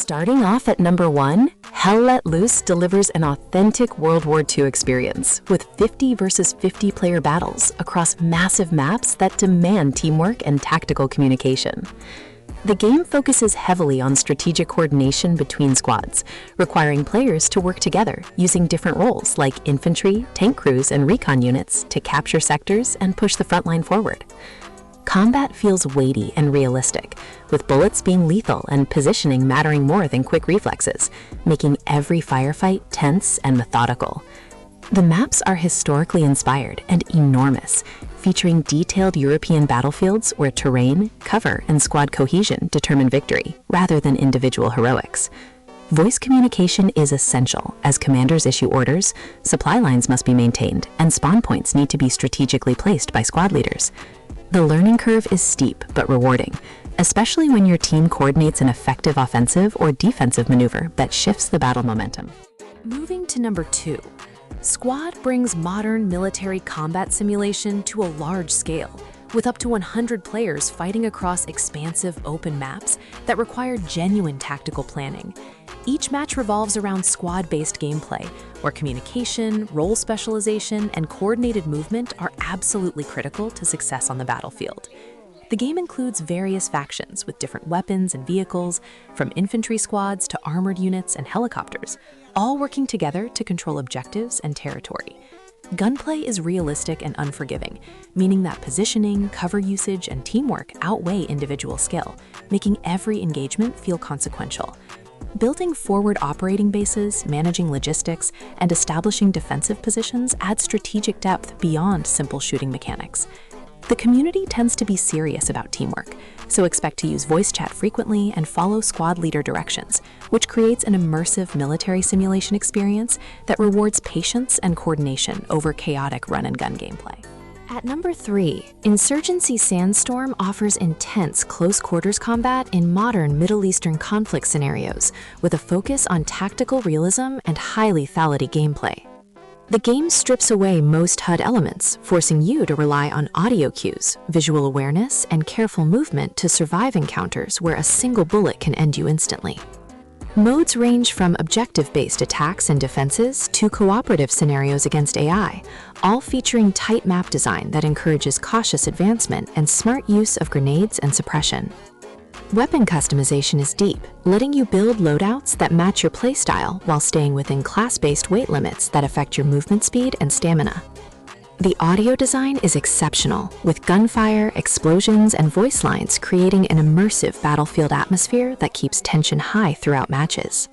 Starting off at number 1, Hell Let Loose delivers an authentic World War II experience with 50 versus 50 player battles across massive maps that demand teamwork and tactical communication. The game focuses heavily on strategic coordination between squads, requiring players to work together using different roles like infantry, tank crews, and recon units to capture sectors and push the front line forward. Combat feels weighty and realistic, with bullets being lethal and positioning mattering more than quick reflexes, making every firefight tense and methodical. The maps are historically inspired and enormous, featuring detailed European battlefields where terrain, cover, and squad cohesion determine victory, rather than individual heroics. Voice communication is essential as commanders issue orders, supply lines must be maintained, and spawn points need to be strategically placed by squad leaders. The learning curve is steep but rewarding, especially when your team coordinates an effective offensive or defensive maneuver that shifts the battle momentum. Moving to number 2. Squad brings modern military combat simulation to a large scale, with up to 100 players fighting across expansive open maps that require genuine tactical planning. Each match revolves around squad-based gameplay, where communication, role specialization, and coordinated movement are absolutely critical to success on the battlefield. The game includes various factions with different weapons and vehicles, from infantry squads to armored units and helicopters, all working together to control objectives and territory. Gunplay is realistic and unforgiving, meaning that positioning, cover usage, and teamwork outweigh individual skill, making every engagement feel consequential. Building forward operating bases, managing logistics, and establishing defensive positions adds strategic depth beyond simple shooting mechanics. The community tends to be serious about teamwork, so expect to use voice chat frequently and follow squad leader directions, which creates an immersive military simulation experience that rewards patience and coordination over chaotic run-and-gun gameplay. At number 3, Insurgency Sandstorm offers intense close-quarters combat in modern Middle Eastern conflict scenarios, with a focus on tactical realism and high lethality gameplay. The game strips away most HUD elements, forcing you to rely on audio cues, visual awareness, and careful movement to survive encounters where a single bullet can end you instantly. Modes range from objective-based attacks and defenses to cooperative scenarios against AI, all featuring tight map design that encourages cautious advancement and smart use of grenades and suppression. Weapon customization is deep, letting you build loadouts that match your playstyle while staying within class-based weight limits that affect your movement speed and stamina. The audio design is exceptional, with gunfire, explosions, and voice lines creating an immersive battlefield atmosphere that keeps tension high throughout matches.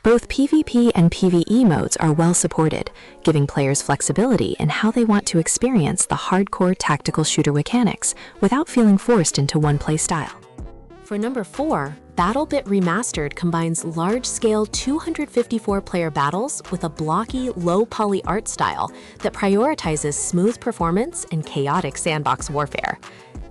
Both PvP and PvE modes are well supported, giving players flexibility in how they want to experience the hardcore tactical shooter mechanics without feeling forced into one playstyle. For number 4, BattleBit Remastered combines large-scale 254-player battles with a blocky, low-poly art style that prioritizes smooth performance and chaotic sandbox warfare.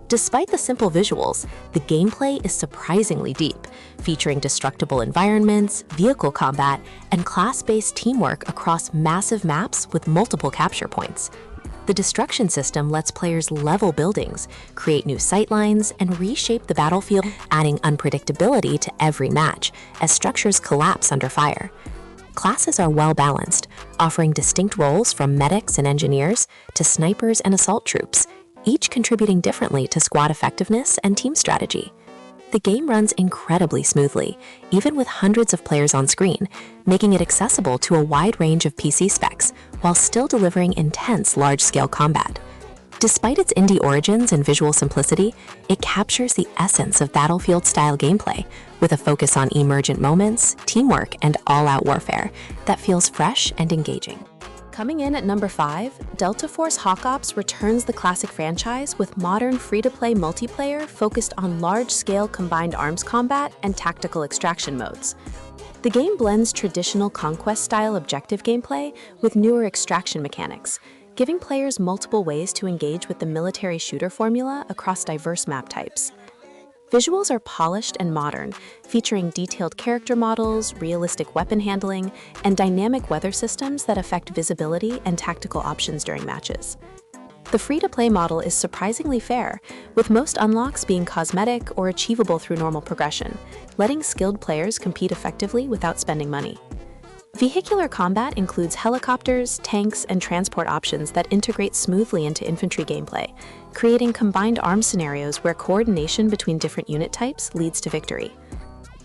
Despite the simple visuals, the gameplay is surprisingly deep, featuring destructible environments, vehicle combat, and class-based teamwork across massive maps with multiple capture points. The destruction system lets players level buildings, create new sightlines, and reshape the battlefield, adding unpredictability to every match as structures collapse under fire. Classes are well balanced, offering distinct roles from medics and engineers to snipers and assault troops, each contributing differently to squad effectiveness and team strategy. The game runs incredibly smoothly, even with hundreds of players on screen, making it accessible to a wide range of PC specs while still delivering intense large-scale combat. Despite its indie origins and visual simplicity, it captures the essence of Battlefield-style gameplay with a focus on emergent moments, teamwork, and all-out warfare that feels fresh and engaging. Coming in at number 5, Delta Force Hawk Ops returns the classic franchise with modern free-to-play multiplayer focused on large-scale combined arms combat and tactical extraction modes. The game blends traditional conquest-style objective gameplay with newer extraction mechanics, giving players multiple ways to engage with the military shooter formula across diverse map types. Visuals are polished and modern, featuring detailed character models, realistic weapon handling, and dynamic weather systems that affect visibility and tactical options during matches. The free-to-play model is surprisingly fair, with most unlocks being cosmetic or achievable through normal progression, letting skilled players compete effectively without spending money. Vehicular combat includes helicopters, tanks, and transport options that integrate smoothly into infantry gameplay, creating combined arms scenarios where coordination between different unit types leads to victory.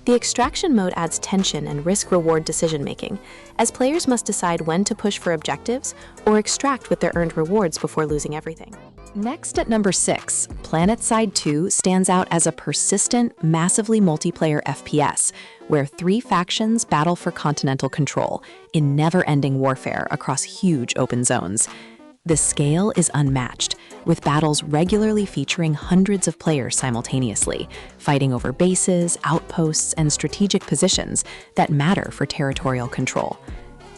The extraction mode adds tension and risk-reward decision-making, as players must decide when to push for objectives or extract with their earned rewards before losing everything. Next at number 6, Planetside 2 stands out as a persistent, massively multiplayer FPS, where 3 factions battle for continental control in never-ending warfare across huge open zones. The scale is unmatched, with battles regularly featuring hundreds of players simultaneously, fighting over bases, outposts, and strategic positions that matter for territorial control.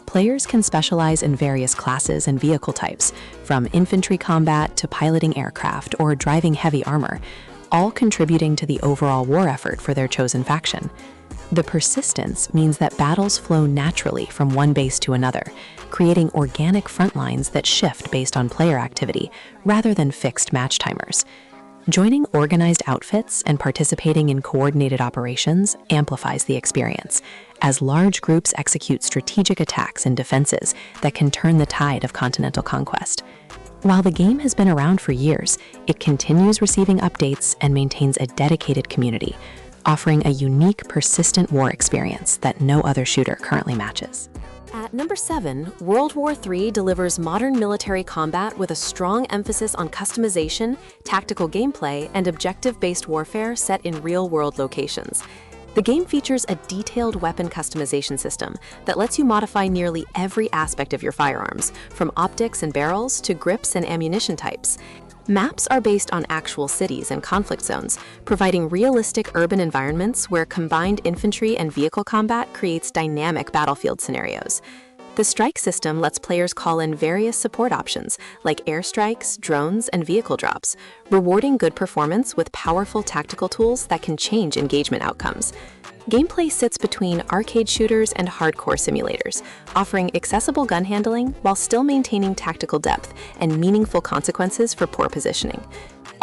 Players can specialize in various classes and vehicle types, from infantry combat to piloting aircraft or driving heavy armor, all contributing to the overall war effort for their chosen faction. The persistence means that battles flow naturally from one base to another, creating organic front lines that shift based on player activity rather than fixed match timers. Joining organized outfits and participating in coordinated operations amplifies the experience, as large groups execute strategic attacks and defenses that can turn the tide of continental conquest. While the game has been around for years, it continues receiving updates and maintains a dedicated community, offering a unique, persistent war experience that no other shooter currently matches. At number 7, World War III delivers modern military combat with a strong emphasis on customization, tactical gameplay, and objective-based warfare set in real-world locations. The game features a detailed weapon customization system that lets you modify nearly every aspect of your firearms, from optics and barrels to grips and ammunition types. Maps are based on actual cities and conflict zones, providing realistic urban environments where combined infantry and vehicle combat creates dynamic battlefield scenarios. The strike system lets players call in various support options, like airstrikes, drones, and vehicle drops, rewarding good performance with powerful tactical tools that can change engagement outcomes. Gameplay sits between arcade shooters and hardcore simulators, offering accessible gun handling while still maintaining tactical depth and meaningful consequences for poor positioning.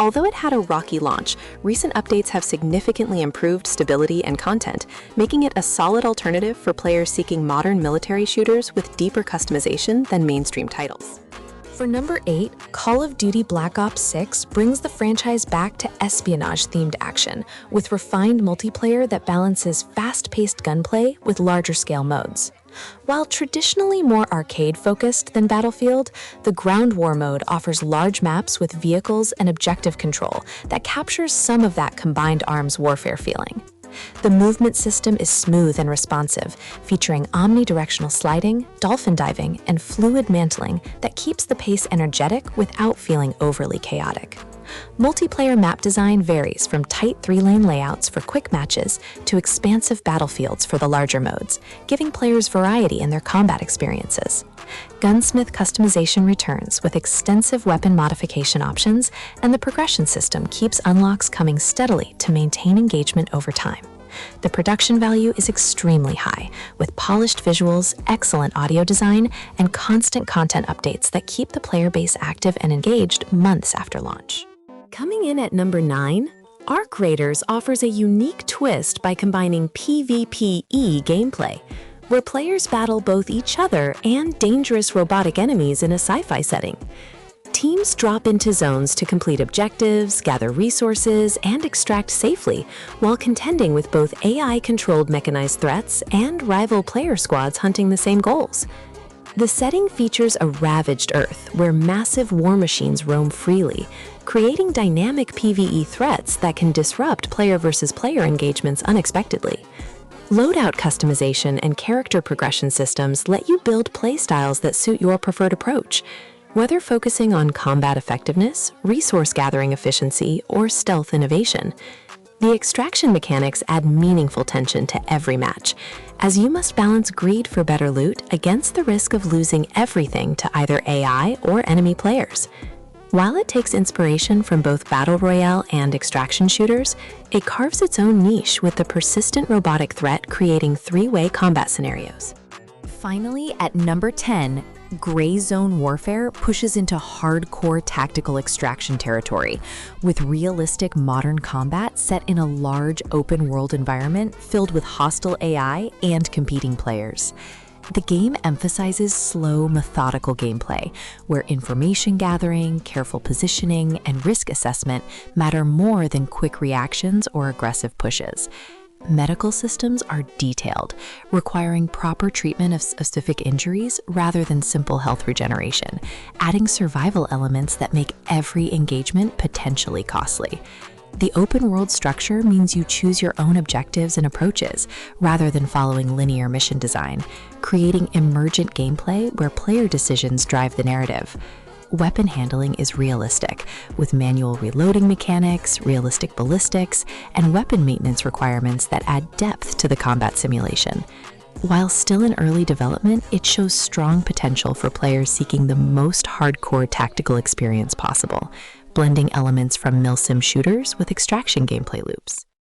Although it had a rocky launch, recent updates have significantly improved stability and content, making it a solid alternative for players seeking modern military shooters with deeper customization than mainstream titles. For number 8, Call of Duty Black Ops 6 brings the franchise back to espionage-themed action, with refined multiplayer that balances fast-paced gunplay with larger-scale modes. While traditionally more arcade-focused than Battlefield, the Ground War mode offers large maps with vehicles and objective control that captures some of that combined arms warfare feeling. The movement system is smooth and responsive, featuring omnidirectional sliding, dolphin diving, and fluid mantling that keeps the pace energetic without feeling overly chaotic. Multiplayer map design varies from tight 3-lane layouts for quick matches to expansive battlefields for the larger modes, giving players variety in their combat experiences. Gunsmith customization returns with extensive weapon modification options, and the progression system keeps unlocks coming steadily to maintain engagement over time. The production value is extremely high, with polished visuals, excellent audio design, and constant content updates that keep the player base active and engaged months after launch. Coming in at number 9, Arc Raiders offers a unique twist by combining PvPE gameplay, where players battle both each other and dangerous robotic enemies in a sci-fi setting. Teams drop into zones to complete objectives, gather resources, and extract safely, while contending with both AI-controlled mechanized threats and rival player squads hunting the same goals. The setting features a ravaged Earth where massive war machines roam freely, creating dynamic PvE threats that can disrupt player versus player engagements unexpectedly. Loadout customization and character progression systems let you build playstyles that suit your preferred approach. Whether focusing on combat effectiveness, resource gathering efficiency, or stealth innovation, the extraction mechanics add meaningful tension to every match, as you must balance greed for better loot against the risk of losing everything to either AI or enemy players. While it takes inspiration from both Battle Royale and extraction shooters, it carves its own niche with the persistent robotic threat creating 3-way combat scenarios. Finally, at number 10, Gray Zone Warfare pushes into hardcore tactical extraction territory, with realistic modern combat set in a large open-world environment filled with hostile AI and competing players. The game emphasizes slow, methodical gameplay, where information gathering, careful positioning, and risk assessment matter more than quick reactions or aggressive pushes. Medical systems are detailed, requiring proper treatment of specific injuries rather than simple health regeneration, adding survival elements that make every engagement potentially costly. The open-world structure means you choose your own objectives and approaches, rather than following linear mission design, creating emergent gameplay where player decisions drive the narrative. Weapon handling is realistic, with manual reloading mechanics, realistic ballistics, and weapon maintenance requirements that add depth to the combat simulation. While still in early development, it shows strong potential for players seeking the most hardcore tactical experience possible, blending elements from milsim shooters with extraction gameplay loops.